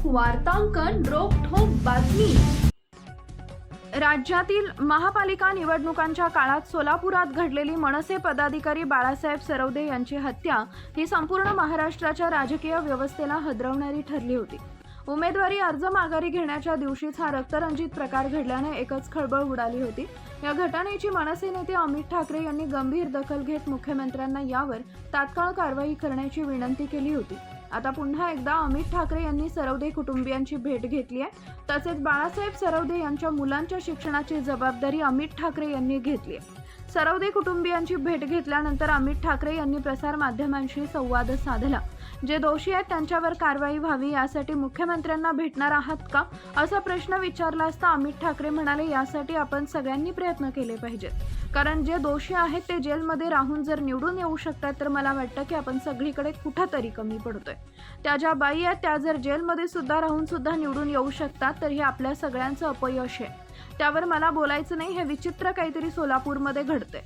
वार्तांकन रोखठोक बातमी। राज्यातील महापालिका निवडणुकांच्या काळात सोलापुरात घडलेली मनसे पदाधिकारी बाळासाहेब सरवदे यांची हत्या ही संपूर्ण महाराष्ट्राच्या राजकीय व्यवस्थेला हादरवणारी ठरली होती। उमेदवारी अर्ज माघारी घेण्याच्या दिवशीच हा रक्तरंजित प्रकार घडल्याने एकच खळबळ उडाली होती। या घटनेची मनसे नेते अमित ठाकरे यांनी गंभीर दखल घेत मुख्यमंत्र्यांना यावर तात्काळ कारवाई करण्याची विनंती केली होती। आता पुन्हा एकदा अमित ठाकरे यांनी सरवदे कुटुंबियांची भेट घेतली आहे। तसेच बाळासाहेब सरवदे यांच्या मुलांच्या शिक्षणाची जबाबदारी अमित ठाकरे यांनी घेतली आहे। सरवदे कुटुंबियांची भेट घेतल्यानंतर अमित ठाकरे यांनी प्रसार माध्यमांशी संवाद साधला। जे दोषी आहेत त्यांच्यावर कारवाई व्हावी यासाठी मुख्यमंत्र्यांना भेटणार आहात का असा प्रश्न विचारला असता अमित ठाकरे म्हणाले, यासाठी आपण सगळ्यांनी प्रयत्न केले पाहिजेत, कारण जे दोषी आहेत ते जेलमध्ये राहून जर निवडून येऊ शकतात तर मला वाटतं की आपण सगळीकडे कुठेतरी कमी पडतोय। त्या ज्या बाई आहेत त्या जर जेलमध्ये सुद्धा राहून सुद्धा निवडून येऊ शकतात तर हे आपल्या सगळ्यांचं अपयश आहे। त्यावर मला बोलायचं नाही, हे विचित्र काहीतरी सोलापूरमध्ये घडतंय।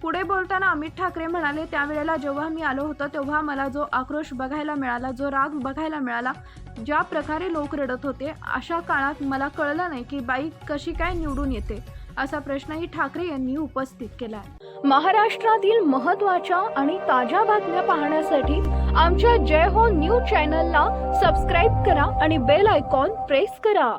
पुढे बोलताना अमित ठाकरे म्हणाले, त्यावेळेला जेव्हा मी आलो होतो तेव्हा मला जो आक्रोश बघायला मिळाला, जो राग बघायला मिळाला, ज्या प्रकारे लोक रडत होते, अशा काळात मला कळलं नाही की बाई कशी काय निवडून येते असा प्रश्नही ठाकरे यांनी उपस्थित केला आहे। महाराष्ट्रातील महत्त्वाच्या आणि ताज्या बातम्या पाहण्यासाठी आमच्या जय हो न्यूज चॅनलला सबस्क्राइब करा आणि बेल आयकॉन प्रेस करा।